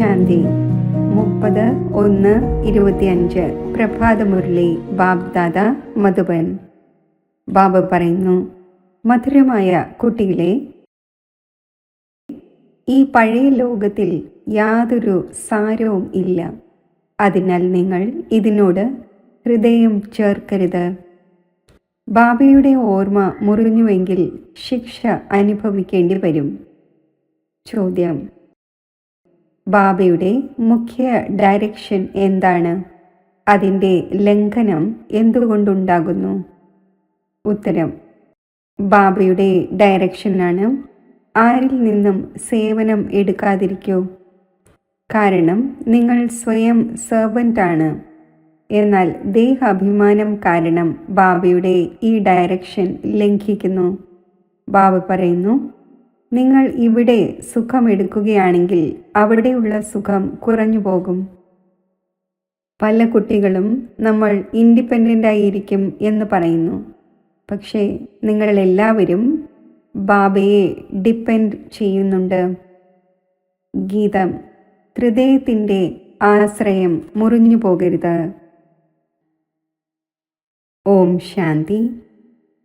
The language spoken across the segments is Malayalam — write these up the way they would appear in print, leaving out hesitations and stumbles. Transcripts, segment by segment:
ശാന്തി 30-1-25 പ്രഭാതമുരളി ബാബ്ദാദ മധുബൻ. ബാബ പറയുന്നു, മധുരമായ കുട്ടികളെ, ഈ പഴയ ലോകത്തിൽ യാതൊരു സാരവും ഇല്ല. അതിനാൽ നിങ്ങൾ ഇതിനോട് ഹൃദയം ചേർക്കരുത്. ബാബയുടെ ഓർമ്മ മുറിഞ്ഞുവെങ്കിൽ ശിക്ഷ അനുഭവിക്കേണ്ടി വരും. ചോദ്യം: ബാബയുടെ മുഖ്യ ഡയറക്ഷൻ എന്താണ്? അതിൻ്റെ ലംഘനം എന്തുകൊണ്ടുണ്ടാകുന്നു? ഉത്തരം: ബാബയുടെ ഡയറക്ഷനാണ് ആരിൽ നിന്നും സേവനം എടുക്കാതിരിക്കൂ. കാരണം നിങ്ങൾ സ്വയം സെർവൻ്റാണ്. എന്നാൽ ദേഹാഭിമാനം കാരണം ബാബയുടെ ഈ ഡയറക്ഷൻ ലംഘിക്കുന്നു. ബാബ പറയുന്നു, നിങ്ങൾ ഇവിടെ സുഖമെടുക്കുകയാണെങ്കിൽ അവിടെയുള്ള സുഖം കുറഞ്ഞു പോകും. പല കുട്ടികളും നമ്മൾ ഇൻഡിപെൻഡൻ്റ് ആയിരിക്കും എന്ന് പറയുന്നു. പക്ഷേ നിങ്ങളെല്ലാവരും ബാബയെ ഡിപ്പെൻഡ് ചെയ്യുന്നുണ്ട്. ഗീതം: ഹൃദയത്തിൻ്റെ ആശ്രയം മുറിഞ്ഞു പോകരുത്. ഓം ശാന്തി.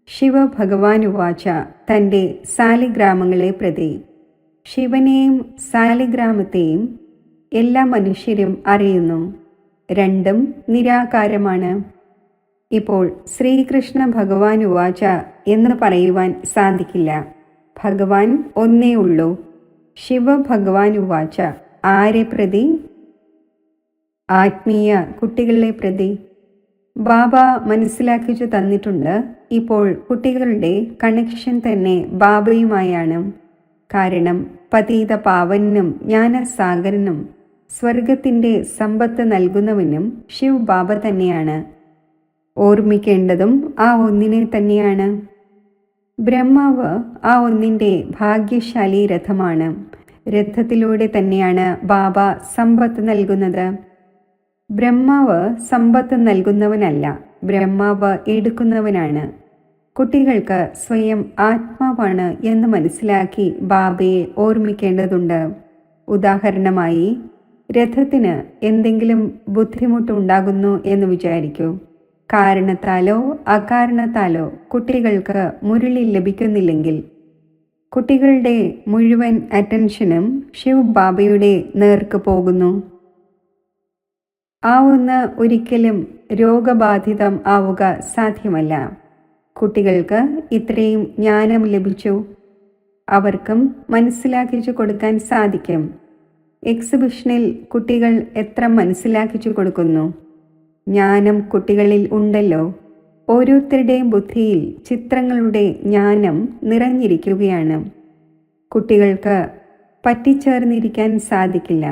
ശിവഭഗവാനുവാച തൻ്റെ സാലിഗ്രാമങ്ങളെ പ്രതി. ശിവനെയും സാലിഗ്രാമത്തെയും എല്ലാ മനുഷ്യരും അറിയുന്നു. രണ്ടും നിരാകാരമാണ്. ഇപ്പോൾ ശ്രീകൃഷ്ണ ഭഗവാനുവാച എന്ന് പറയുവാൻ സാധിക്കില്ല. ഭഗവാൻ ഒന്നേ ഉള്ളൂ. ശിവഭഗവാനുവാച ആരെ പ്രതി? ആത്മീയ കുട്ടികളെ പ്രതി. ബാബ മനസ്സിലാക്കിച്ചു തന്നിട്ടുണ്ട്. ഇപ്പോൾ കുട്ടികളുടെ കണക്ഷൻ തന്നെ ബാബയുമായാണ്. കാരണം പതീത പാവനും ജ്ഞാനസാഗരനും സ്വർഗത്തിൻ്റെ സമ്പത്ത് നൽകുന്നവനും ശിവ് ബാബ തന്നെയാണ്. ഓർമ്മിക്കേണ്ടതും ആ ഒന്നിനെ തന്നെയാണ്. ബ്രഹ്മാവ് ആ ഒന്നിൻ്റെ ഭാഗ്യശാലി രഥമാണ്. രഥത്തിലൂടെ തന്നെയാണ് ബാബ സമ്പത്ത് നൽകുന്നത്. ബ്രഹ്മാവ് സമ്പത്ത് നൽകുന്നവനല്ല, ബ്രഹ്മാവ് എടുക്കുന്നവനാണ്. കുട്ടികൾക്ക് സ്വയം ആത്മാവാണ് എന്ന് മനസ്സിലാക്കി ബാബയെ ഓർമ്മിക്കേണ്ടതുണ്ട്. ഉദാഹരണമായി, രഥത്തിന് എന്തെങ്കിലും ബുദ്ധിമുട്ടുണ്ടാകുന്നു എന്ന് വിചാരിക്കൂ. കാരണത്താലോ അകാരണത്താലോ കുട്ടികൾക്ക് മുരളി ലഭിക്കുന്നില്ലെങ്കിൽ കുട്ടികളുടെ മുഴുവൻ അറ്റൻഷനും ശിവ് ബാബയുടെ നേർക്ക് പോകുന്നു. ആ ഒന്ന് ഒരിക്കലും രോഗബാധിതം ആവുക സാധ്യമല്ല. കുട്ടികൾക്ക് ഇത്രയും ജ്ഞാനം ലഭിച്ചു. അവർക്കും മനസ്സിലാക്കിച്ചു കൊടുക്കാൻ സാധിക്കും. എക്സിബിഷനിൽ കുട്ടികൾ എത്ര മനസ്സിലാക്കിച്ചു കൊടുക്കുന്നു. ജ്ഞാനം കുട്ടികളിൽ ഉണ്ടല്ലോ. ഓരോരുത്തരുടെയും ബുദ്ധിയിൽ ചിത്രങ്ങളുടെ ജ്ഞാനം നിറഞ്ഞിരിക്കുകയാണ്. കുട്ടികൾക്ക് പറ്റിച്ചേർന്നിരിക്കാൻ സാധിക്കില്ല.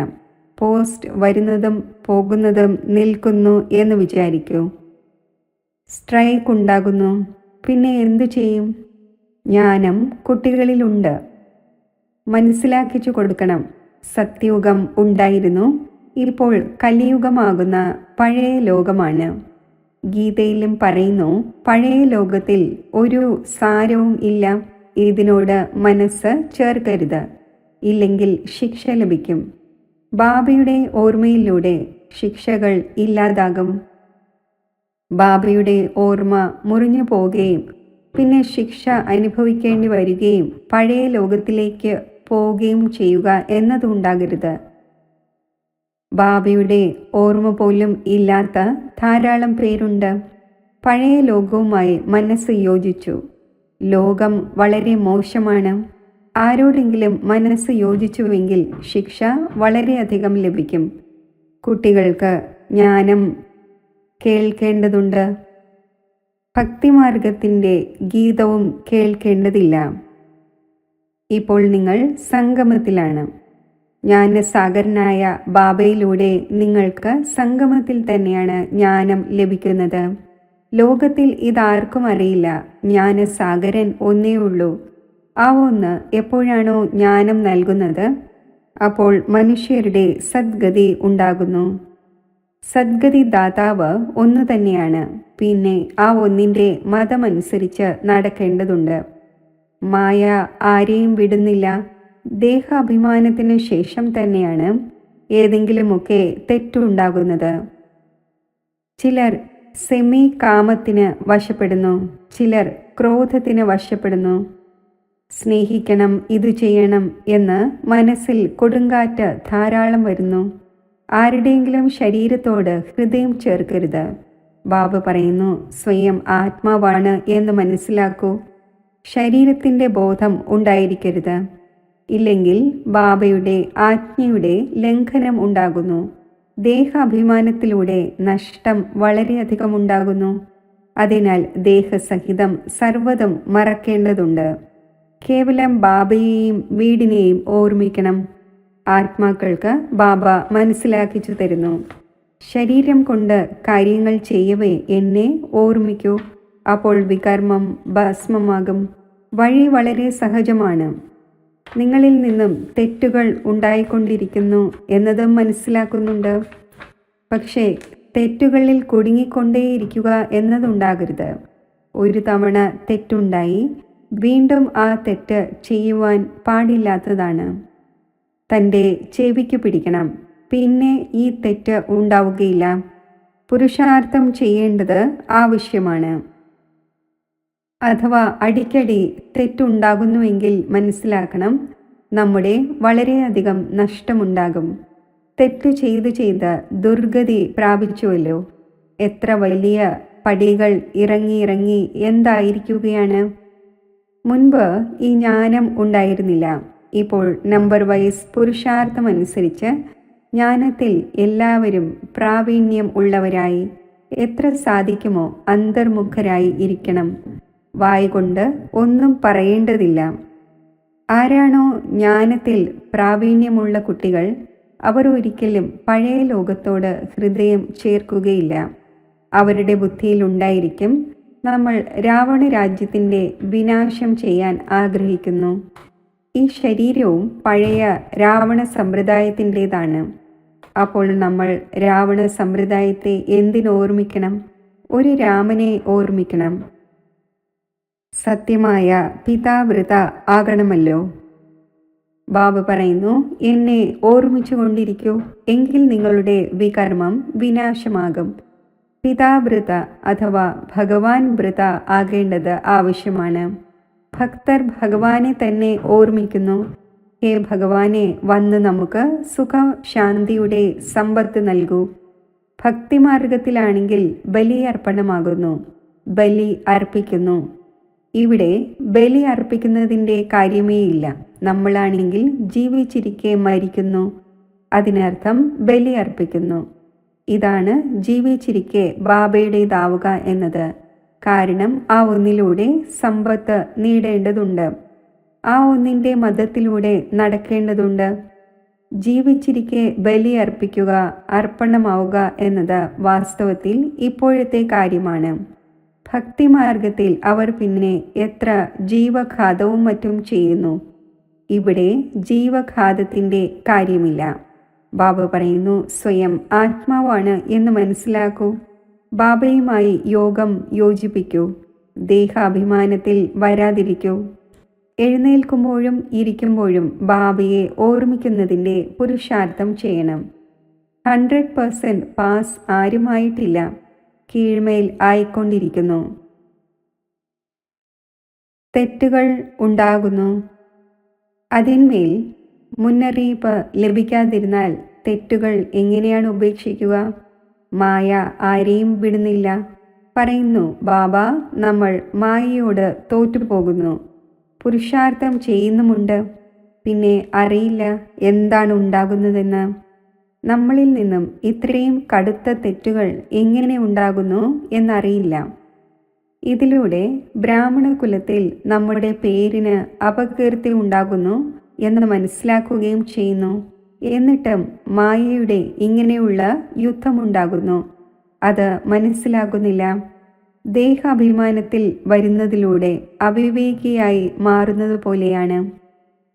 പോസ്റ്റ് വരുന്നതും പോകുന്നതും നിൽക്കുന്നു എന്ന് വിചാരിക്കൂ. സ്ട്രൈക്ക് ഉണ്ടാകുന്നു. പിന്നെ എന്തു ചെയ്യും? ജ്ഞാനം കുട്ടികളിലുണ്ട്. മനസ്സിലാക്കിച്ചു കൊടുക്കണം. സത്യയുഗം ഉണ്ടായിരുന്നു. ഇപ്പോൾ കലിയുഗമാകുന്ന പഴയ ലോകമാണ്. ഗീതയിലും പറയുന്നു, പഴയ ലോകത്തിൽ ഒരു സാരവും ഇല്ല. ഇതിനോട് മനസ്സ് ചേർക്കരുത്, ഇല്ലെങ്കിൽ ശിക്ഷ ലഭിക്കും. ബാബയുടെ ഓർമ്മയിലൂടെ ശിക്ഷകൾ ഇല്ലാതാകും. ബാബയുടെ ഓർമ്മ മുറിഞ്ഞു പോവുകയും പിന്നെ ശിക്ഷ അനുഭവിക്കേണ്ടി വരികയും പഴയ ലോകത്തിലേക്ക് പോവുകയും ചെയ്യുക എന്നതുണ്ടാകരുത്. ബാബയുടെ ഓർമ്മ പോലും ഇല്ലാത്ത ധാരാളം പേരുണ്ട്. പഴയ ലോകവുമായി മനസ്സ് യോജിച്ചു. ലോകം വളരെ മോശമാണ്. ആരോടെങ്കിലും മനസ്സ് യോജിച്ചുവെങ്കിൽ ശിക്ഷ വളരെയധികം ലഭിക്കും. കുട്ടികൾക്ക് ജ്ഞാനം കേൾക്കേണ്ടതുണ്ട്. ഭക്തിമാർഗത്തിൻ്റെ ഗീതവും കേൾക്കേണ്ടതില്ല. ഇപ്പോൾ നിങ്ങൾ സംഗമത്തിലാണ്. ജ്ഞാനസാഗരനായ ബാബയിലൂടെ നിങ്ങൾക്ക് സംഗമത്തിൽ തന്നെയാണ് ജ്ഞാനം ലഭിക്കുന്നത്. ലോകത്തിൽ ഇതാർക്കും അറിയില്ല. ജ്ഞാനസാഗരൻ ഒന്നേ ഉള്ളൂ. ആ ഒന്ന് എപ്പോഴാണോ ജ്ഞാനം നൽകുന്നത്, അപ്പോൾ മനുഷ്യരുടെ സദ്ഗതി ഉണ്ടാകുന്നു. സദ്ഗതി ദാതാവ് ഒന്ന് തന്നെയാണ്. പിന്നെ ആ ഒന്നിൻ്റെ മതമനുസരിച്ച് നടക്കേണ്ടതുണ്ട്. മായ ആരെയും വിടുന്നില്ല. ദേഹാഭിമാനത്തിനു ശേഷം തന്നെയാണ് ഏതെങ്കിലുമൊക്കെ തെറ്റുണ്ടാകുന്നത്. ചിലർ സെമി കാമത്തിന് വശപ്പെടുന്നു, ചിലർ ക്രോധത്തിന് വശപ്പെടുന്നു. സ്നേഹിക്കണം, ഇത് ചെയ്യണം എന്ന് മനസ്സിൽ കൊടുങ്കാറ്റ് ധാരാളം വരുന്നു. ആരുടെയെങ്കിലും ശരീരത്തോട് ഹൃദയം ചേർക്കരുത്. ബാബ പറയുന്നു, സ്വയം ആത്മാവാണ് എന്ന് മനസ്സിലാക്കൂ. ശരീരത്തിൻ്റെ ബോധം ഉണ്ടായിരിക്കരുത്. ഇല്ലെങ്കിൽ ബാബയുടെ ആജ്ഞയുടെ ലംഘനം ഉണ്ടാകുന്നു. ദേഹാഭിമാനത്തിലൂടെ നഷ്ടം വളരെയധികം ഉണ്ടാകുന്നു. അതിനാൽ ദേഹസഹിതം സർവ്വതും മറക്കേണ്ടതുണ്ട്. കേവലം ബാബയെയും വീടിനെയും ഓർമ്മിക്കണം. ആത്മാക്കൾക്ക് ബാബ മനസ്സിലാക്കിച്ചു തരുന്നു, ശരീരം കൊണ്ട് കാര്യങ്ങൾ ചെയ്യവേ എന്നെ ഓർമ്മിക്കൂ, അപ്പോൾ വികർമ്മം ഭസ്മമാകും. വഴി വളരെ സഹജമാണ്. നിങ്ങളിൽ നിന്നും തെറ്റുകൾ ഉണ്ടായിക്കൊണ്ടിരിക്കുന്നു എന്നതും മനസ്സിലാക്കുന്നുണ്ട്. പക്ഷേ തെറ്റുകളിൽ കുടുങ്ങിക്കൊണ്ടേയിരിക്കുക എന്നതുണ്ടാകരുത്. ഒരു തവണ തെറ്റുണ്ടായി വീണ്ടും ആ തെറ്റ് ചെയ്യുവാൻ പാടില്ലാത്തതാണ്. തൻ്റെ ചെവിക്ക് പിടിക്കണം, പിന്നെ ഈ തെറ്റ് ഉണ്ടാവുകയില്ല. പുരുഷാർത്ഥം ചെയ്യേണ്ടത് ആവശ്യമാണ്. അഥവാ അടിക്കടി തെറ്റുണ്ടാകുന്നുവെങ്കിൽ മനസ്സിലാക്കണം, നമ്മുടെ വളരെയധികം നഷ്ടമുണ്ടാകും. തെറ്റ് ചെയ്ത് ദുർഗതി പ്രാപിച്ചുവല്ലോ. എത്ര വലിയ പടികൾ ഇറങ്ങി എന്തായിരിക്കുകയാണ്. മുൻപ് ഈ ജ്ഞാനം ഉണ്ടായിരുന്നില്ല. ഇപ്പോൾ നമ്പർ വൈസ് പുരുഷാർത്ഥമനുസരിച്ച് ജ്ഞാനത്തിൽ എല്ലാവരും പ്രാവീണ്യം ഉള്ളവരായി എത്ര സാധിക്കുമോ അന്തർമുഖരായി ഇരിക്കണം. വായ്കൊണ്ട് ഒന്നും പറയേണ്ടതില്ല. ആരാണോ ജ്ഞാനത്തിൽ പ്രാവീണ്യമുള്ള കുട്ടികൾ, അവർ ഒരിക്കലും പഴയ ലോകത്തോട് ഹൃദയം ചേർക്കുകയില്ല. അവരുടെ ബുദ്ധിയിലുണ്ടായിരിക്കും, നമ്മൾ രാവണ രാജ്യത്തിൻ്റെ വിനാശം ചെയ്യാൻ ആഗ്രഹിക്കുന്നു. ഈ ശരീരവും പഴയ രാവണ സമ്പ്രദായത്തിൻ്റെതാണ്. അപ്പോൾ നമ്മൾ രാവണ സമ്പ്രദായത്തെ എന്തിനോർമ്മിക്കണം? ഒരു രാമനെ ഓർമ്മിക്കണം. സത്യമായ പിതാവൃത ആകണമല്ലോ. ബാബ പറയുന്നു, എന്നെ ഓർമ്മിച്ചു കൊണ്ടിരിക്കൂ, എങ്കിൽ നിങ്ങളുടെ വികർമ്മം വിനാശമാകും. പിതാവൃത അഥവാ ഭഗവാൻ വൃത ആകേണ്ടത് ആവശ്യമാണ്. ഭക്തർ ഭഗവാനെ തന്നെ ഓർമ്മിക്കുന്നു. ഹേ ഭഗവാനെ, വന്ന് നമുക്ക് സുഖ ശാന്തിയുടെ സമ്പത്ത് നൽകൂ. ഭക്തിമാർഗത്തിലാണെങ്കിൽ ബലി അർപ്പണമാകുന്നു, ബലി അർപ്പിക്കുന്നു. ഇവിടെ ബലി അർപ്പിക്കുന്നതിൻ്റെ കാര്യമേ ഇല്ല. നമ്മളാണെങ്കിൽ ജീവിച്ചിരിക്കെ മരിക്കുന്നു, അതിനർത്ഥം ബലി അർപ്പിക്കുന്നു. ഇതാണ് ജീവിച്ചിരിക്കെ ബാബയുടേതാവുക എന്നത്. കാരണം ആ ഒന്നിലൂടെ സമ്പത്ത് നേടേണ്ടതുണ്ട്, ആ ഒന്നിൻ്റെ മതത്തിലൂടെ നടക്കേണ്ടതുണ്ട്. ജീവിച്ചിരിക്കെ ബലി അർപ്പിക്കുക, അർപ്പണമാവുക എന്നത് വാസ്തവത്തിൽ ഇപ്പോഴത്തെ കാര്യമാണ്. ഭക്തിമാർഗത്തിൽ അവർ പിന്നെ എത്ര ജീവഘാതവും മറ്റും ചെയ്യുന്നു. ഇവിടെ ജീവഘാതത്തിൻ്റെ കാര്യമില്ല. ബാബ പറയുന്നു, സ്വയം ആത്മാവാണ് എന്ന് മനസ്സിലാക്കൂ. ബാബയുമായി യോഗം യോജിപ്പിക്കൂ. ദേഹാഭിമാനത്തിൽ വരാതിരിക്കൂ. എഴുന്നേൽക്കുമ്പോഴും ഇരിക്കുമ്പോഴും ബാബയെ ഓർമ്മിക്കുന്നതിൻ്റെ പുരുഷാർത്ഥം ചെയ്യണം. 100% പാസ് ആരുമായിട്ടില്ല, കീഴ്മേൽ ആയിക്കൊണ്ടിരിക്കുന്നു. തെറ്റുകൾ ഉണ്ടാകുന്നു. അതിന്മേൽ മുന്നറിയിപ്പ് ലഭിക്കാതിരുന്നാൽ തെറ്റുകൾ എങ്ങനെയാണ് ഉപേക്ഷിക്കുക? മായ ആരെയും വിടുന്നില്ല. പറയുന്നു, ബാബ, നമ്മൾ മായയോട് തോറ്റുപോകുന്നു. പുരുഷാർത്ഥം ചെയ്യുന്നുമുണ്ട്, പിന്നെ അറിയില്ല എന്താണ് ഉണ്ടാകുന്നതെന്ന്. നമ്മളിൽ നിന്നും ഇത്രയും കടുത്ത തെറ്റുകൾ എങ്ങനെ ഉണ്ടാകുന്നു എന്നറിയില്ല. ഇതിലൂടെ ബ്രാഹ്മണ കുലത്തിൽ നമ്മുടെ പേരിന് അപകീർത്തി ഉണ്ടാകുന്നു എന്ന് മനസ്സിലാക്കുകയും ചെയ്യുന്നു. എന്നിട്ടും മായയുടെ ഇങ്ങനെയുള്ള യുദ്ധമുണ്ടാകുന്നു, അത് മനസ്സിലാകുന്നില്ല. ദേഹാഭിമാനത്തിൽ വരുന്നതിലൂടെ അവിവേകിയായി മാറുന്നത് പോലെയാണ്.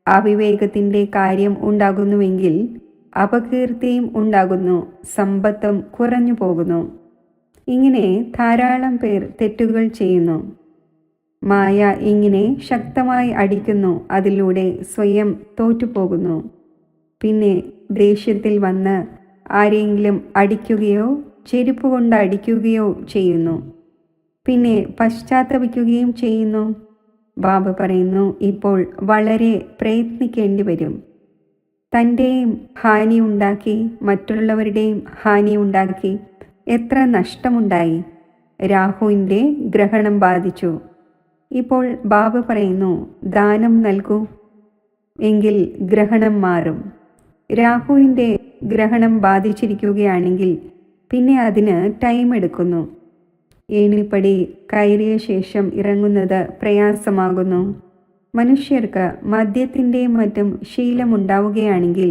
അവിവേകത്തിൻ്റെ കാര്യം ഉണ്ടാകുന്നുവെങ്കിൽ അപകീർത്തിയും ഉണ്ടാകുന്നു, സമ്പത്തും കുറഞ്ഞു പോകുന്നു. ഇങ്ങനെ ധാരാളം പേർ തെറ്റുകൾ ചെയ്യുന്നു. മായ ഇങ്ങനെ ശക്തമായി അടിക്കുന്നു, അതിലൂടെ സ്വയം തോറ്റുപോകുന്നു. പിന്നെ ദേഷ്യത്തിൽ വന്ന് ആരെങ്കിലും അടിക്കുകയോ ചെരുപ്പ് കൊണ്ട് അടിക്കുകയോ ചെയ്യുന്നു. പിന്നെ പശ്ചാത്തപിക്കുകയും ചെയ്യുന്നു. ബാബ പറയുന്നു, ഇപ്പോൾ വളരെ പ്രയത്നിക്കേണ്ടി വരും. തൻ്റെയും ഹാനി ഉണ്ടാക്കി മറ്റുള്ളവരുടെയും ഹാനി ഉണ്ടാക്കി എത്ര നഷ്ടമുണ്ടായി. രാഹുവിൻ്റെ ഗ്രഹണം ബാധിച്ചു. ഇപ്പോൾ ബാബ പറയുന്നു, ദാനം നൽകൂ, എങ്കിൽ ഗ്രഹണം മാറും. രാഹുവിൻ്റെ ഗ്രഹണം ബാധിച്ചിരിക്കുകയാണെങ്കിൽ പിന്നെ അതിന് ടൈം എടുക്കുന്നു. ഏണിപ്പടി കയറിയ ശേഷം ഇറങ്ങുന്നത് പ്രയാസമാകുന്നു. മനുഷ്യർക്ക് മദ്യത്തിൻ്റെയും മറ്റും ശീലമുണ്ടാവുകയാണെങ്കിൽ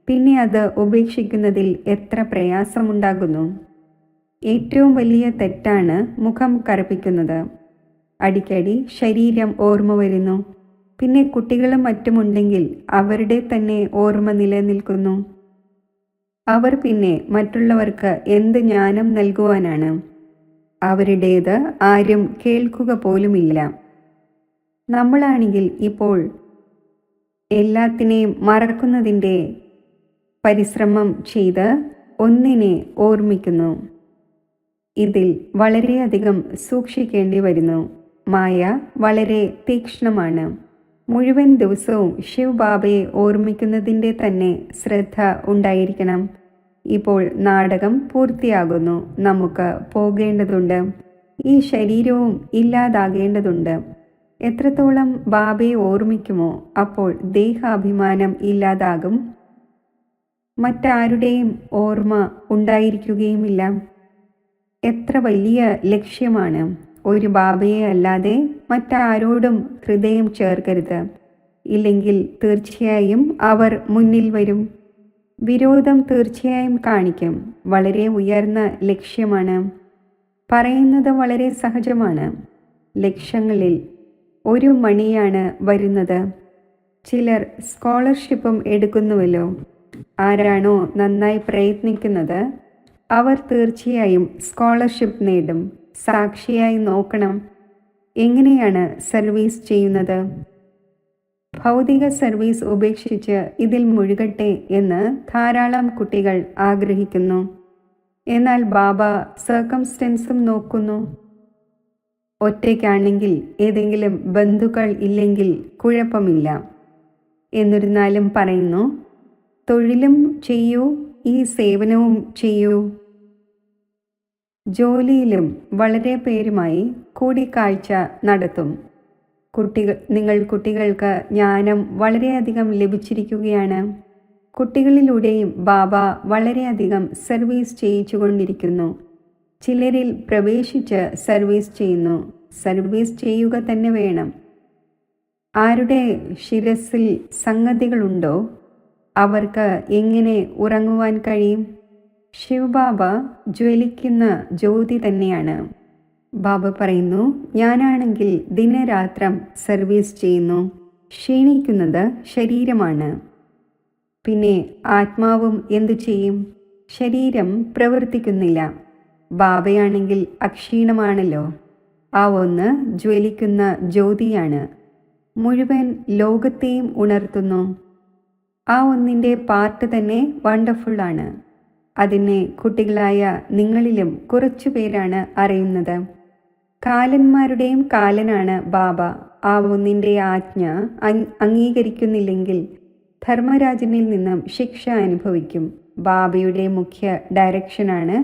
പിന്നെ അത് ഉപേക്ഷിക്കുന്നതിൽ എത്ര പ്രയാസമുണ്ടാകുന്നു. ഏറ്റവും വലിയ തെറ്റാണ് മുഖം കറുപ്പിക്കുന്നത്. അടിക്കടി ശരീരം ഓർമ്മ വരുന്നു. പിന്നെ കുട്ടികളും മറ്റുമുണ്ടെങ്കിൽ അവരുടെ തന്നെ ഓർമ്മ നിലനിൽക്കുന്നു. അവർ പിന്നെ മറ്റുള്ളവർക്ക് എന്ത് ജ്ഞാനം നൽകുവാനാണ്? അവരുടേത് ആരും കേൾക്കുക പോലുമില്ല. നമ്മളാണെങ്കിൽ ഇപ്പോൾ എല്ലാത്തിനെയും മറക്കുന്നതിൻ്റെ പരിശ്രമം ചെയ്ത് ഒന്നിനെ ഓർമ്മിക്കുന്നു. ഇതിൽ വളരെയധികം സൂക്ഷിക്കേണ്ടി വരുന്നു. മായ വളരെ തീക്ഷ്ണമാണ്. മുഴുവൻ ദിവസവും ശിവ് ബാബയെ ഓർമ്മിക്കുന്നതിൻ്റെ തന്നെ ശ്രദ്ധ ഉണ്ടായിരിക്കണം. ഇപ്പോൾ നാടകം പൂർത്തിയാകുന്നു. നമുക്ക് പോകേണ്ടതുണ്ട്. ഈ ശരീരവും ഇല്ലാതാകേണ്ടതുണ്ട്. എത്രത്തോളം ബാബയെ ഓർമ്മിക്കുമോ അപ്പോൾ ദേഹാഭിമാനം ഇല്ലാതാകും. മറ്റാരുടെയും ഓർമ്മ ഉണ്ടായിരിക്കുകയുമില്ല. എത്ര വലിയ ലക്ഷ്യമാണ്! ഒരു ബാബയെ അല്ലാതെ മറ്റാരോടും ഹൃദയം ചേർക്കരുത്. ഇല്ലെങ്കിൽ തീർച്ചയായും അവർ മുന്നിൽ വരും. വിരോധം തീർച്ചയായും കാണിക്കും. വളരെ ഉയർന്ന ലക്ഷ്യമാണ്. പറയുന്നത് വളരെ സഹജമാണ്. ലക്ഷങ്ങളിൽ ഒരു മണിയാണ് വരുന്നത്. ചിലർ സ്കോളർഷിപ്പും എടുക്കുന്നുവല്ലോ. ആരാണോ നന്നായി പ്രയത്നിക്കുന്നത് അവർ തീർച്ചയായും സ്കോളർഷിപ്പ് നേടും. സാക്ഷിയായി നോക്കണം എങ്ങനെയാണ് സർവീസ് ചെയ്യുന്നത്. ഭൗതിക സർവീസ് ഉപേക്ഷിച്ച് ഇതിൽ മുഴുകട്ടെ എന്ന് ധാരാളം കുട്ടികൾ ആഗ്രഹിക്കുന്നു. എന്നാൽ ബാബ സർക്കംസ്റ്റൻസും നോക്കുന്നു. ഒറ്റയ്ക്കാണെങ്കിൽ ഏതെങ്കിലും ബന്ധുക്കൾ ഇല്ലെങ്കിൽ കുഴപ്പമില്ല. എന്നിരുന്നാലും പറയുന്നു, തൊഴിലും ചെയ്യൂ, ഈ സേവനവും ചെയ്യൂ. ജോലിയിലും വളരെ പേരുമായി കൂടിക്കാഴ്ച നടത്തും. നിങ്ങൾ കുട്ടികൾക്ക് ജ്ഞാനം വളരെയധികം ലഭിച്ചിരിക്കുകയാണ്. കുട്ടികളിലൂടെയും ബാബ വളരെയധികം സർവീസ് ചെയ്യിച്ചുകൊണ്ടിരിക്കുന്നു. ചിലരിൽ പ്രവേശിച്ച് സർവീസ് ചെയ്യുന്നു. സർവീസ് ചെയ്യുക തന്നെ വേണം. ആരുടെ ശിരസിൽ സംഗതികളുണ്ടോ അവർക്ക് എങ്ങനെ ഉറങ്ങുവാൻ കഴിയും? ശിവബാബ ജ്വലിക്കുന്ന ജ്യോതി തന്നെയാണ്. ബാബ പറയുന്നു, ഞാനാണെങ്കിൽ ദിനരാത്രം സർവീസ് ചെയ്യുന്നു. ക്ഷീണിക്കുന്നത് ശരീരമാണ്. പിന്നെ ആത്മാവും എന്തു ചെയ്യും? ശരീരം പ്രവർത്തിക്കുന്നില്ല. ബാബയാണെങ്കിൽ അക്ഷീണമാണല്ലോ. ആ ഒന്ന് ജ്വലിക്കുന്ന ജ്യോതിയാണ്. മുഴുവൻ ലോകത്തെയും ഉണർത്തുന്നു. ആ ഒന്നിൻ്റെ പാർട്ട് തന്നെ വണ്ടർഫുള്ളാണ്. അതിനെ കുട്ടികളായ നിങ്ങളിലും കുറച്ചു പേരാണ് അറിയുന്നത്. കാലന്മാരുടെയും കാലനാണ് ബാബ. ആ ഒന്നിൻ്റെ ആജ്ഞ അംഗീകരിക്കുന്നില്ലെങ്കിൽ ധർമ്മരാജനിൽ നിന്നും ശിക്ഷ അനുഭവിക്കും. ബാബയുടെ മുഖ്യ ഡയറക്ഷനാണ്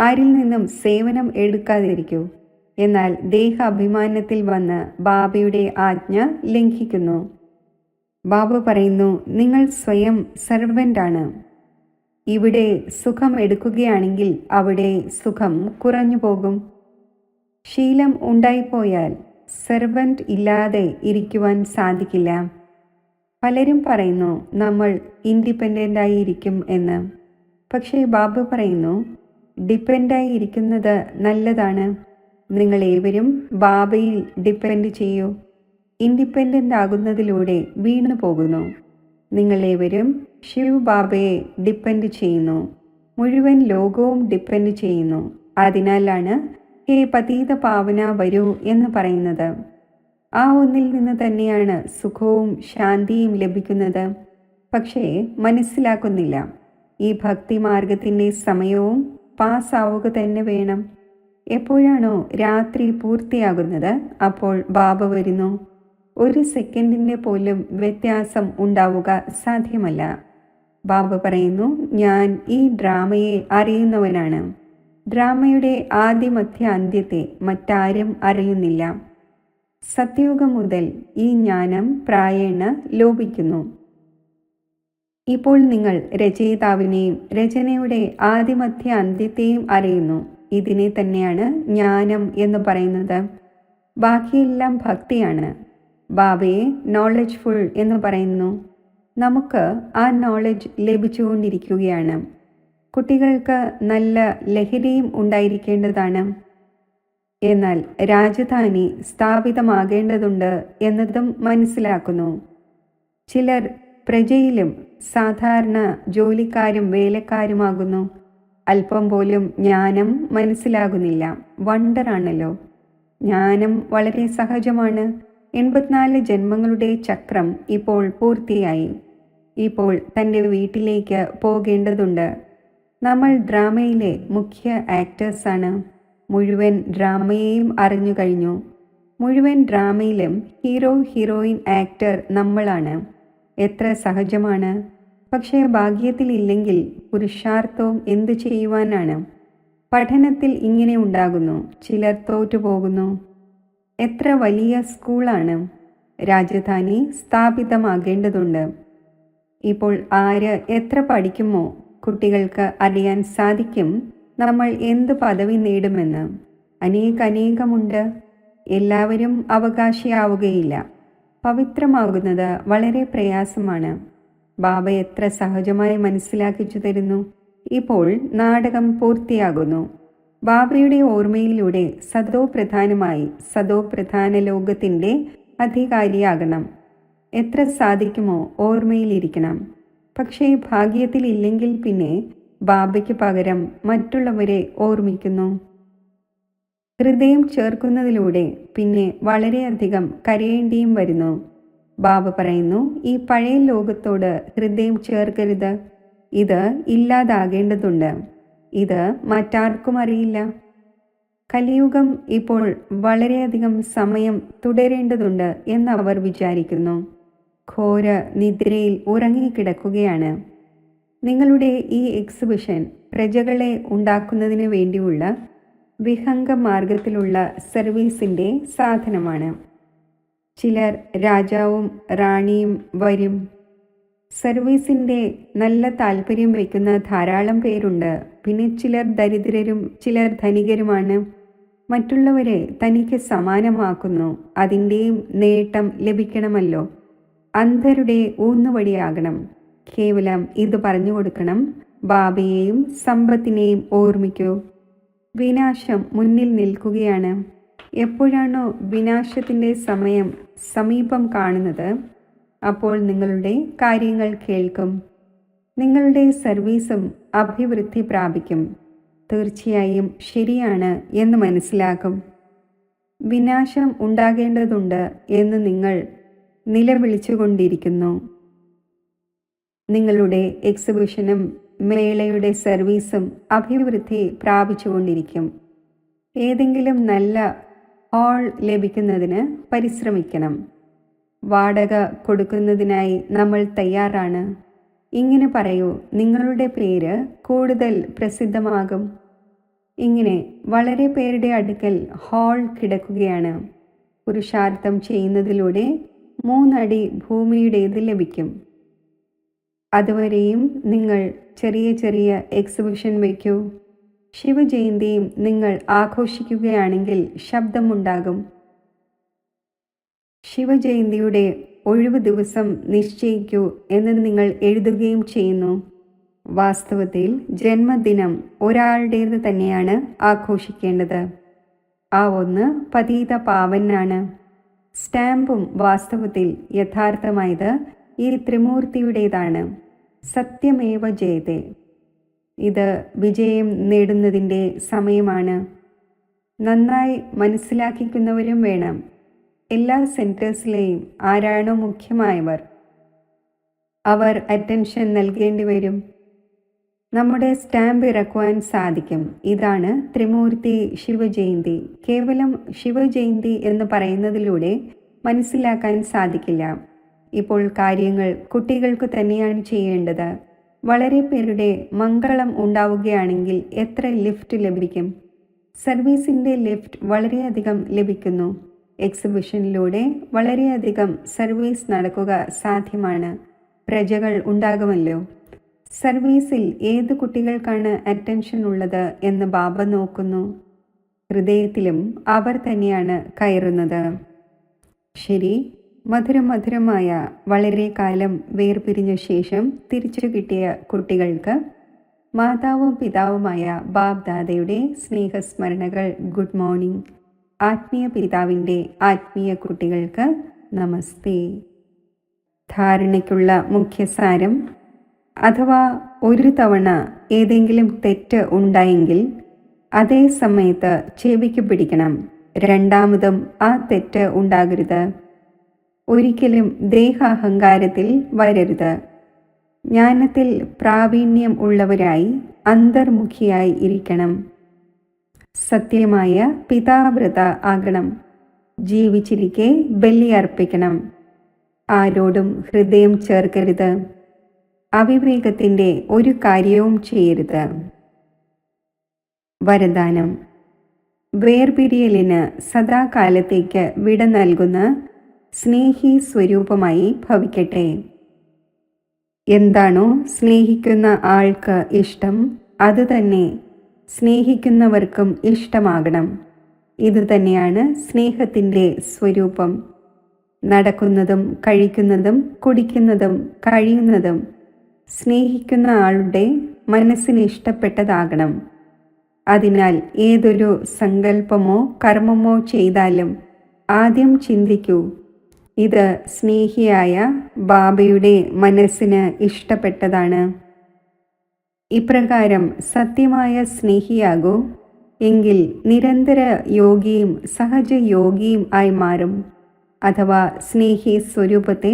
ആരിൽ നിന്നും സേവനം എടുക്കാതിരിക്കൂ. എന്നാൽ ദേഹാഭിമാനത്തിൽ വന്ന് ബാബയുടെ ആജ്ഞ ലംഘിക്കുന്നു. ബാബ പറയുന്നു, നിങ്ങൾ സ്വയം സർവൻ്റാണ്. ഇവിടെ സുഖം എടുക്കുകയാണെങ്കിൽ അവിടെ സുഖം കുറഞ്ഞു പോകും. ശീലം ഉണ്ടായിപ്പോയാൽ സെർവൻ്റ് ഇല്ലാതെ ഇരിക്കുവാൻ സാധിക്കില്ല. പലരും പറയുന്നു നമ്മൾ ഇൻഡിപെൻഡൻ്റായി ഇരിക്കും എന്ന്. പക്ഷേ ബാബ പറയുന്നു, ഡിപ്പെൻഡായി ഇരിക്കുന്നത് നല്ലതാണ്. നിങ്ങളേവരും ബാബയിൽ ഡിപ്പെൻഡ് ചെയ്യൂ. ഇൻഡിപെൻഡൻ്റ് ആകുന്നതിലൂടെ വീണു പോകുന്നു. നിങ്ങളേവരും ശിവ് ബാബയെ ഡിപ്പെൻഡ് ചെയ്യുന്നു. മുഴുവൻ ലോകവും ഡിപ്പെൻഡ് ചെയ്യുന്നു. അതിനാലാണ് ഹേ പതീത പാവന വരൂ എന്ന് പറയുന്നത്. ആ ഒന്നിൽ നിന്ന് തന്നെയാണ് സുഖവും ശാന്തിയും ലഭിക്കുന്നത്. പക്ഷേ മനസ്സിലാക്കുന്നില്ല. ഈ ഭക്തിമാർഗത്തിൻ്റെ സമയവും പാസ്സാവുക തന്നെ വേണം. എപ്പോഴാണോ രാത്രി പൂർത്തിയാകുന്നത് അപ്പോൾ ബാബ വരുന്നു. ഒരു സെക്കൻഡിൻ്റെ പോലും വ്യത്യാസം ഉണ്ടാവുക സാധ്യമല്ല. ബാബ പറയുന്നു, ഞാൻ ഈ ഡ്രാമയെ അറിയുന്നവനാണ്. ഡ്രാമയുടെ ആദ്യമധ്യ അന്ത്യത്തെ മറ്റാരും അറിയുന്നില്ല. സത്യയുഗം മുതൽ ഈ ജ്ഞാനം പ്രായേണ ലോപിക്കുന്നു. ഇപ്പോൾ നിങ്ങൾ രചയിതാവിനെയും രചനയുടെ ആദിമധ്യ അന്ത്യത്തെയും അറിയുന്നു. ഇതിനെ തന്നെയാണ് ജ്ഞാനം എന്ന് പറയുന്നത്. ബാക്കിയെല്ലാം ഭക്തിയാണ്. ബാബയെ നോളജ്ഫുൾ എന്ന് പറയുന്നു. നമുക്ക് ആ നോളജ് ലഭിച്ചുകൊണ്ടിരിക്കുകയാണ്. കുട്ടികൾക്ക് നല്ല ലഹരിയും ഉണ്ടായിരിക്കേണ്ടതാണ്. എന്നാൽ രാജധാനി സ്ഥാപിതമാകേണ്ടതുണ്ട് എന്നതും മനസ്സിലാക്കുന്നു. ചിലർ പ്രജയിലും സാധാരണ ജോലിക്കാരും വേലക്കാരുമാകുന്നു. അല്പം പോലും ജ്ഞാനം മനസ്സിലാകുന്നില്ല. വണ്ടറാണല്ലോ. ജ്ഞാനം വളരെ സഹജമാണ്. 84 ജന്മങ്ങളുടെ ചക്രം ഇപ്പോൾ പൂർത്തിയായി. ഇപ്പോൾ തൻ്റെ വീട്ടിലേക്ക് പോകേണ്ടതുണ്ട്. നമ്മൾ ഡ്രാമയിലെ മുഖ്യ ആക്ടേഴ്സാണ്. മുഴുവൻ ഡ്രാമയെയും അറിഞ്ഞു കഴിഞ്ഞു. മുഴുവൻ ഡ്രാമയിലും ഹീറോ ഹീറോയിൻ ആക്ടർ നമ്മളാണ്. എത്ര സഹജമാണ്. പക്ഷേ ഭാഗ്യത്തിലില്ലെങ്കിൽ പുരുഷാർത്ഥവും എന്തു ചെയ്യുവാനാണ്? പഠനത്തിൽ ഇങ്ങനെ ഉണ്ടാകുന്നു. ചിലർ തോറ്റുപോകുന്നു. എത്ര വലിയ സ്കൂളാണ്. രാജധാനി സ്ഥാപിതമാകേണ്ടതുണ്ട്. ഇപ്പോൾ ആര് എത്ര പഠിക്കുമോ കുട്ടികൾക്ക് അറിയാൻ സാധിക്കും നമ്മൾ എന്ത് പദവി നേടുമെന്ന്. അനേകമുണ്ട്. എല്ലാവരും അവകാശിയാവുകയില്ല. പവിത്രമാകുന്നത് വളരെ പ്രയാസമാണ്. ബാബ എത്ര സഹജമായി മനസ്സിലാക്കിച്ചു തരുന്നു. ഇപ്പോൾ നാടകം പൂർത്തിയാകുന്നു. ബാബയുടെ ഓർമ്മയിലൂടെ സദോ പ്രധാനമായി സദോ പ്രധാന ലോകത്തിൻ്റെ അധികാരിയാകണം. എത്ര സാധിക്കുമോ ഓർമ്മയിലിരിക്കണം. പക്ഷേ ഭാഗ്യത്തിലില്ലെങ്കിൽ പിന്നെ ബാബയ്ക്ക് പകരം മറ്റുള്ളവരെ ഓർമ്മിക്കുന്നു. ഹൃദയം ചേർക്കുന്നതിലൂടെ പിന്നെ വളരെയധികം കരയേണ്ടിയും വരുന്നു. ബാബ പറയുന്നു, ഈ പഴയ ലോകത്തോട് ഹൃദയം ചേർക്കരുത്. ഇത് ഇല്ലാതാകേണ്ടതുണ്ട്. ഇത് മറ്റാർക്കും അറിയില്ല. കലിയുഗം ഇപ്പോൾ വളരെയധികം സമയം തുടരേണ്ടതുണ്ട് എന്ന് അവർ വിചാരിക്കുന്നു. ഘോര നിദ്രയിൽ ഉറങ്ങിക്കിടക്കുകയാണ്. നിങ്ങളുടെ ഈ എക്സിബിഷൻ പ്രജകളെ ഉണ്ടാക്കുന്നതിന് വേണ്ടിയുള്ള വിഹംഗ മാർഗത്തിലുള്ള സർവീസിൻ്റെ സാധനമാണ്. ചിലർ രാജാവും റാണിയും വരും. സർവീസിൻ്റെ നല്ല താല്പര്യം വയ്ക്കുന്ന ധാരാളം പേരുണ്ട്. പിന്നെ ചിലർ ദരിദ്രരും ചിലർ ധനികരുമാണ്. മറ്റുള്ളവരെ തനിക്ക് സമാനമാക്കുന്നു. അതിൻ്റെയും നേട്ടം ലഭിക്കണമല്ലോ. അന്ധരുടെ ഊന്നുവടിയാകണം. കേവലം ഇത് പറഞ്ഞു കൊടുക്കണം. ബാബയെയും സമ്പത്തിനെയും ഓർമ്മിക്കൂ. വിനാശം മുന്നിൽ നിൽക്കുകയാണ്. എപ്പോഴാണോ വിനാശത്തിൻ്റെ സമയം സമീപം കാണുന്നത് അപ്പോൾ നിങ്ങളുടെ കാര്യങ്ങൾ കേൾക്കും. നിങ്ങളുടെ സർവീസും അഭിവൃദ്ധി പ്രാപിക്കും. തീർച്ചയായും ശരിയാണ് എന്ന് മനസ്സിലാക്കും. വിനാശം ഉണ്ടാകേണ്ടതുണ്ട് എന്ന് നിങ്ങൾ നിലവിളിച്ചുകൊണ്ടിരിക്കുന്നു. നിങ്ങളുടെ എക്സിബിഷനും മേളയുടെ സർവീസും അഭിവൃദ്ധി പ്രാപിച്ചുകൊണ്ടിരിക്കും. ഏതെങ്കിലും നല്ല ഹാൾ ലഭിക്കുന്നതിന് പരിശ്രമിക്കണം. വാടക കൊടുക്കുന്നതിനായി നമ്മൾ തയ്യാറാണ്. ഇങ്ങനെ പറയൂ, നിങ്ങളുടെ പേര് കൂടുതൽ പ്രസിദ്ധമാകും. ഇങ്ങനെ വളരെ പേരുടെ അടുക്കൽ ഹാൾ കിടക്കുകയാണ്. പുരുഷാർത്ഥം ചെയ്യുന്നതിലൂടെ 3 അടി ഭൂമിയുടേത് ലഭിക്കും. അതുവരെയും നിങ്ങൾ ചെറിയ ചെറിയ എക്സിബിഷൻ വയ്ക്കൂ. ശിവജയന്തിയും നിങ്ങൾ ആഘോഷിക്കുകയാണെങ്കിൽ ശബ്ദമുണ്ടാകും. ശിവജയന്തിയുടെ ഒഴിവ് ദിവസം നിശ്ചയിക്കൂ എന്ന് നിങ്ങൾ എഴുതുകയും ചെയ്യുന്നു. വാസ്തവത്തിൽ ജന്മദിനം ഒരാളുടേത് തന്നെയാണ് ആഘോഷിക്കേണ്ടത്. ആ ഒന്ന് പതീത പാവനാണ്. സ്റ്റാമ്പും വാസ്തവത്തിൽ യഥാർത്ഥമായത് ഈ ത്രിമൂർത്തിയുടേതാണ്. സത്യമേവ ജയതേ. ഇത് വിജയം നേടുന്നതിൻ്റെ സമയമാണ്. നന്നായി മനസ്സിലാക്കിക്കുന്നവരും വേണം. എല്ലാ സെൻറ്റേഴ്സിലെയും ആരാണോ മുഖ്യമായവർ അവർ അറ്റൻഷൻ നൽകേണ്ടി വരും. നമ്മുടെ സ്റ്റാമ്പ് ഇറക്കുവാൻ സാധിക്കും. ഇതാണ് ത്രിമൂർത്തി ശിവജയന്തി. കേവലം ശിവജയന്തി എന്ന് പറയുന്നതിലൂടെ മനസ്സിലാക്കാൻ സാധിക്കില്ല. ഇപ്പോൾ കാര്യങ്ങൾ കുട്ടികൾക്ക് തന്നെയാണ് ചെയ്യേണ്ടത്. വളരെ പേരുടെ മംഗളം ഉണ്ടാവുകയാണെങ്കിൽ എത്ര ലിഫ്റ്റ് ലഭിക്കും? സർവീസിൻ്റെ ലിഫ്റ്റ് വളരെയധികം ലഭിക്കുന്നു. എക്സിബിഷനിലൂടെ വളരെയധികം സർവീസ് നടക്കുക സാധ്യമാണ്. പ്രജകൾ ഉണ്ടാകുമല്ലോ. സർവീസിൽ ഏത് കുട്ടികൾക്കാണ് അറ്റൻഷൻ ഉള്ളത് എന്ന് ബാബ നോക്കുന്നു. ഹൃദയത്തിലും അവർ തന്നെയാണ് കയറുന്നത്. ശരി, മധുരമായ വളരെ കാലം വേർപിരിഞ്ഞ ശേഷം തിരിച്ചു കിട്ടിയ കുട്ടികൾക്ക് മാതാവും പിതാവുമായ ബാബ് ദാദയുടെ സ്നേഹസ്മരണകൾ. Good morning. ആത്മീയ പിതാവിൻ്റെ ആത്മീയ കുട്ടികൾക്ക് നമസ്തേ. ധാരണയ്ക്കുള്ള മുഖ്യസാരം: അഥവാ ഒരു തവണ ഏതെങ്കിലും തെറ്റ് ഉണ്ടായെങ്കിൽ അതേ സമയത്ത് ചെവിക്ക് പിടിക്കണം. രണ്ടാമതും ആ തെറ്റ് ഉണ്ടാകരുത്. ഒരിക്കലും ദേഹാഹങ്കാരത്തിൽ വരരുത്. ജ്ഞാനത്തിൽ പ്രാവീണ്യം ഉള്ളവരായി അന്തർമുഖിയായി ഇരിക്കണം. സത്യമായ പിതാവ്രത ആകണം. ജീവിച്ചിരിക്കെ ബലിയർപ്പിക്കണം. ആരോടും ഹൃദയം ചേർക്കരുത്. അവിവേകത്തിൻ്റെ ഒരു കാര്യവും ചെയ്യരുത്. വരദാനം: വേർപിരിയലിന് സദാകാലത്തേക്ക് വിട നൽകുന്ന സ്നേഹി സ്വരൂപമായി ഭവിക്കട്ടെ. എന്താണോ സ്നേഹിക്കുന്ന ആൾക്ക് ഇഷ്ടം, അതുതന്നെ സ്നേഹിക്കുന്നവർക്കും ഇഷ്ടമാകണം. ഇതുതന്നെയാണ് സ്നേഹത്തിൻ്റെ സ്വരൂപം. നടക്കുന്നതും കഴിക്കുന്നതും കുടിക്കുന്നതും കഴിയുന്നതും സ്നേഹിക്കുന്ന ആളുടെ മനസ്സിന് ഇഷ്ടപ്പെട്ടതാകണം. അതിനാൽ ഏതൊരു സങ്കല്പമോ കർമ്മമോ ചെയ്താലും ആദ്യം ചിന്തിക്കൂ, ഇത് സ്നേഹിയായ ബാബയുടെ മനസ്സിന് ഇഷ്ടപ്പെട്ടതാണ്. ഇപ്രകാരം സത്യമായ സ്നേഹിയാകൂ. എങ്കിൽ നിരന്തര യോഗിയും സഹജ യോഗിയും ആയി മാറും. അഥവാ സ്നേഹി സ്വരൂപത്തെ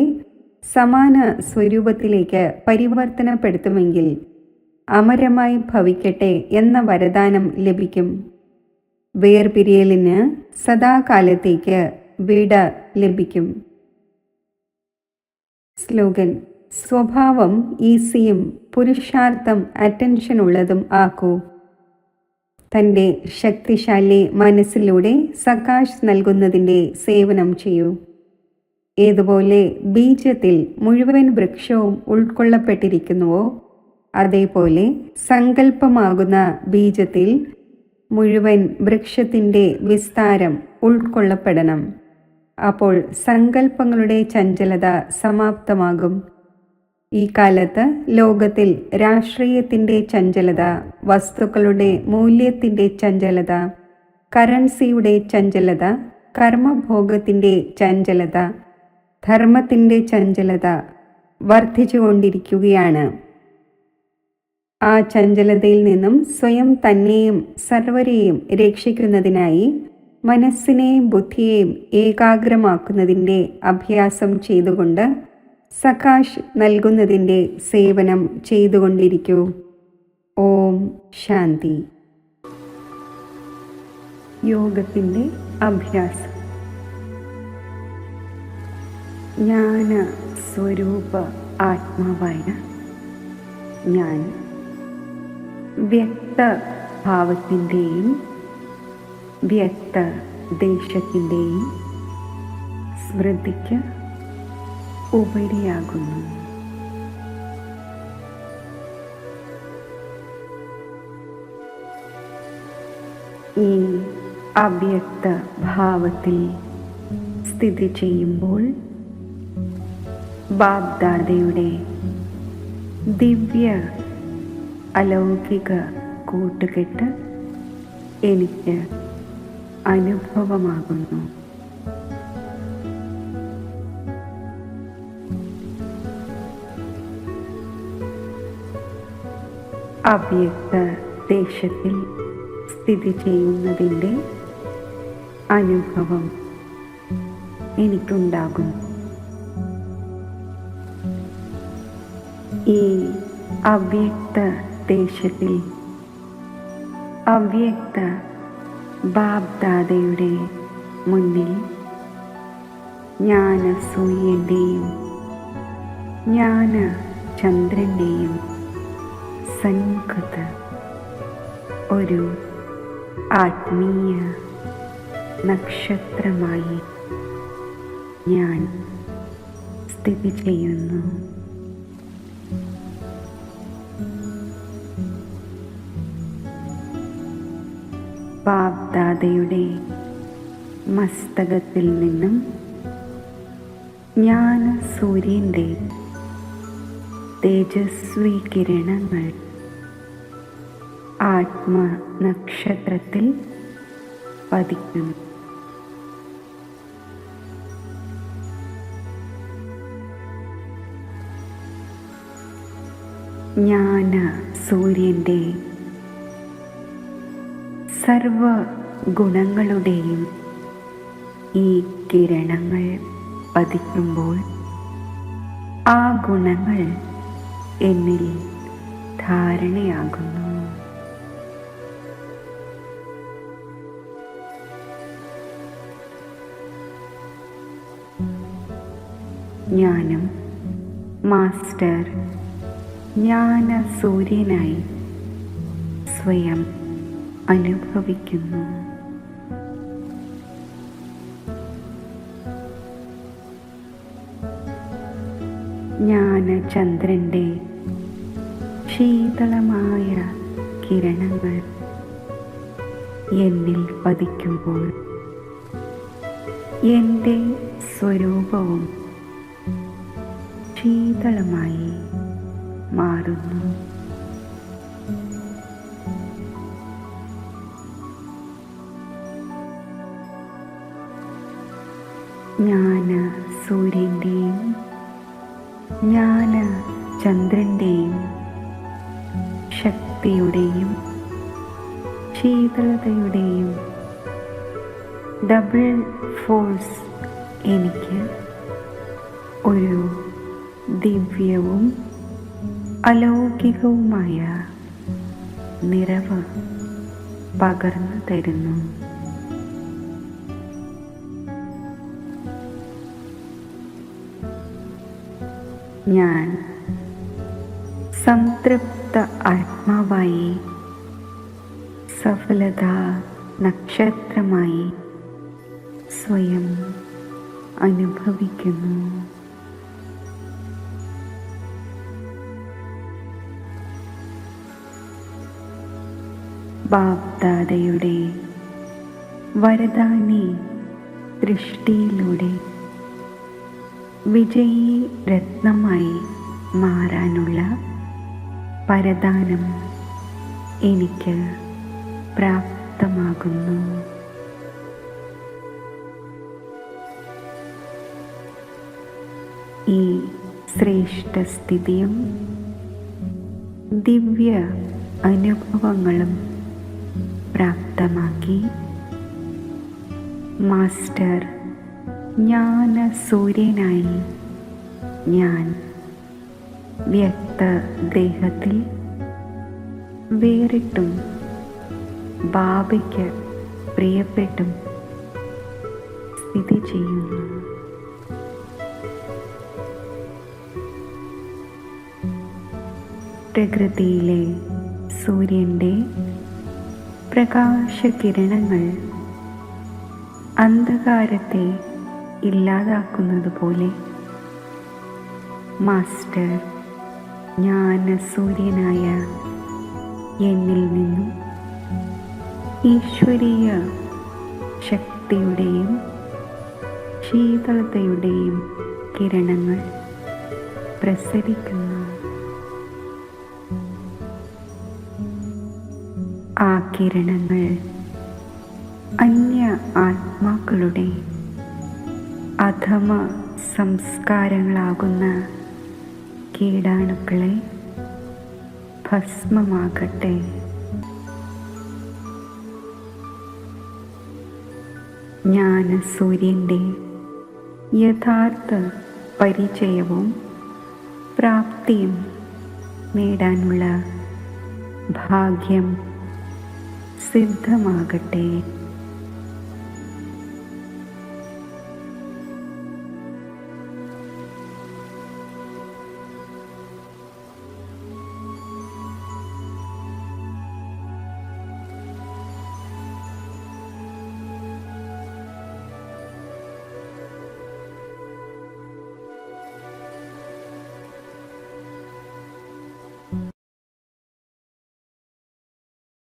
സമാന സ്വരൂപത്തിലേക്ക് പരിവർത്തനപ്പെടുത്തുമെങ്കിൽ അമരമായി ഭവിക്കട്ടെ എന്ന വരദാനം ലഭിക്കും. വേർപിരിയലിന് സദാകാലത്തേക്ക് വിട ലഭിക്കും. സ്ലോഗൻ: സ്വഭാവം ഈസിയും പുരുഷാർത്ഥം അറ്റൻഷനുള്ളതും ആക്കൂ. തൻ്റെ ശക്തിശാലി മനസ്സിലൂടെ സകാശ് നൽകുന്നതിൻ്റെ സേവനം ചെയ്യൂ. ഏതുപോലെ ബീജത്തിൽ മുഴുവൻ വൃക്ഷവും ഉൾക്കൊള്ളപ്പെട്ടിരിക്കുന്നുവോ, അതേപോലെ സങ്കല്പമാകുന്ന ബീജത്തിൽ മുഴുവൻ വൃക്ഷത്തിൻ്റെ വിസ്താരം ഉൾക്കൊള്ളപ്പെടണം. അപ്പോൾ സങ്കല്പങ്ങളുടെ ചഞ്ചലത സമാപ്തമാകും. ഈ കാലത്ത് ലോകത്തിൽ രാഷ്ട്രീയത്തിൻ്റെ ചഞ്ചലത, വസ്തുക്കളുടെ മൂല്യത്തിൻ്റെ ചഞ്ചലത, കറൻസിയുടെ ചഞ്ചലത, കർമ്മഭോഗത്തിൻ്റെ ചഞ്ചലത, ധർമ്മത്തിൻ്റെ ചഞ്ചലത വർദ്ധിച്ചുകൊണ്ടിരിക്കുകയാണ്. ആ ചഞ്ചലതയിൽ നിന്നും സ്വയം തന്നെയും സർവരെയും രക്ഷിക്കുന്നതിനായി മനസ്സിനെയും ബുദ്ധിയെയും ഏകാഗ്രമാക്കുന്നതിൻ്റെ അഭ്യാസം ചെയ്തുകൊണ്ട് സകാശ് നൽകുന്നതിൻ്റെ സേവനം ചെയ്തുകൊണ്ടിരിക്കൂ. ഓം ശാന്തി. യോഗത്തിൻ്റെ അഭ്യാസം. ജ്ഞാന സ്വരൂപ ആത്മാവായ ഞാൻ വ്യക്തഭാവത്തിൻ്റെയും വ്യക്ത ദേശത്തിൻ്റെയും സ്മൃതിക്ക് ഉപരിയാകുന്നു. ഈ അവ്യക്ത ഭാവത്തിൽ സ്ഥിതി ചെയ്യുമ്പോൾ ബാബ് ദാദയുടെ ദിവ്യ അലൗകിക കൂട്ടുകെട്ട് എനിക്ക് അനുഭവമാകുന്നു. അവ്യക്ത ദേശത്തിൽ സ്ഥിതി ചെയ്യുന്നതിൻ്റെ അനുഭവം എനിക്കുണ്ടാകും. ഈ അവ്യക്ത ദേശത്തിൽ അവ്യക്ത ബാബ്ദാദയുടെ മുന്നിൽ ജ്ഞാന സൂര്യൻ്റെയും ജ്ഞാന ചന്ദ്രൻ്റെയും സൻമുഖത്ത് ഒരു ആത്മീയ നക്ഷത്രമായി ഞാൻ സ്ഥിതി ചെയ്യുന്നു. ബാബ്ദാദയുടെ മസ്തകത്തിൽ നിന്നും ജ്ഞാന സൂര്യൻ്റെ തേജസ്വി കിരണങ്ങൾ ആത്മനക്ഷത്രത്തിൽ പതിക്കുന്നു. ജ്ഞാന സൂര്യൻ്റെ സർവ ഗുണങ്ങളുടെയും ഈ കിരണങ്ങൾ പതിക്കുമ്പോൾ ആ ഗുണങ്ങൾ എന്നിൽ ധാരണയാകുന്നു. ഞാനും മാസ്റ്റർ ജ്ഞാന സൂര്യനായി സ്വയം അനുഭവിക്കുന്നു. ജ്ഞാനചന്ദ്രൻ്റെ ശീതളമായ കിരണങ്ങൾ എന്നിൽ പതിക്കുമ്പോൾ എൻ്റെ സ്വരൂപവും ശീതളമായി മാറുന്നു. ജ്ഞാന സൂര്യൻ്റെയും ജ്ഞാന ചന്ദ്രൻ്റെയും ശക്തിയുടെയും ശീതളതയുടെയും ഡബിൾ ഫോഴ്സ് എനിക്ക് ഒരു ദിവ്യവും അലൗകികവുമായ നിറവ് പകർന്നു തരുന്നു. ഞാൻ സംതൃപ്ത ആത്മാവായി സഫലതാ നക്ഷത്രമായി സ്വയം അനുഭവിക്കുന്നു. ബാബ്ദാദയുടെ വരദാനി ദൃഷ്ടിയിലൂടെ വിജയീ രത്നമായി മാറാനുള്ള വരദാനം എനിക്ക് പ്രാപ്തമാകുന്നു. ഈ ശ്രേഷ്ഠസ്ഥിതിയും ദിവ്യ അനുഭവങ്ങളും പ്രാപ്തമാക്കി മാസ്റ്റർ ജ്ഞാന സൂര്യനായി ഞാൻ വ്യക്തദേഹത്തിൽ വേറിട്ടും ബാബയ്ക്ക് പ്രിയപ്പെട്ടും സ്ഥിതി ചെയ്യുന്നു. പ്രകൃതിയിലെ സൂര്യൻ്റെ പ്രകാശകിരണങ്ങൾ അന്ധകാരത്തെ ഇല്ലാതാക്കുന്നത് പോലെ മാസ്റ്റർ ജ്ഞാനസൂര്യനായ എന്നിൽ നിന്നും ഈശ്വരീയ ശക്തിയുടെയും ശീതളതയുടെയും കിരണങ്ങൾ പ്രസരിക്കുന്നു. ആ കിരണങ്ങൾ അന്യ ആത്മാക്കളുടെ അധമ സംസ്കാരങ്ങളാകുന്ന കീടാണുക്കളെ ഭസ്മമാകട്ടെ. ജ്ഞാനസൂര്യൻ്റെ യഥാർത്ഥ പരിചയവും പ്രാപ്തിയും നേടാനുള്ള ഭാഗ്യം സിദ്ധമാകട്ടെ.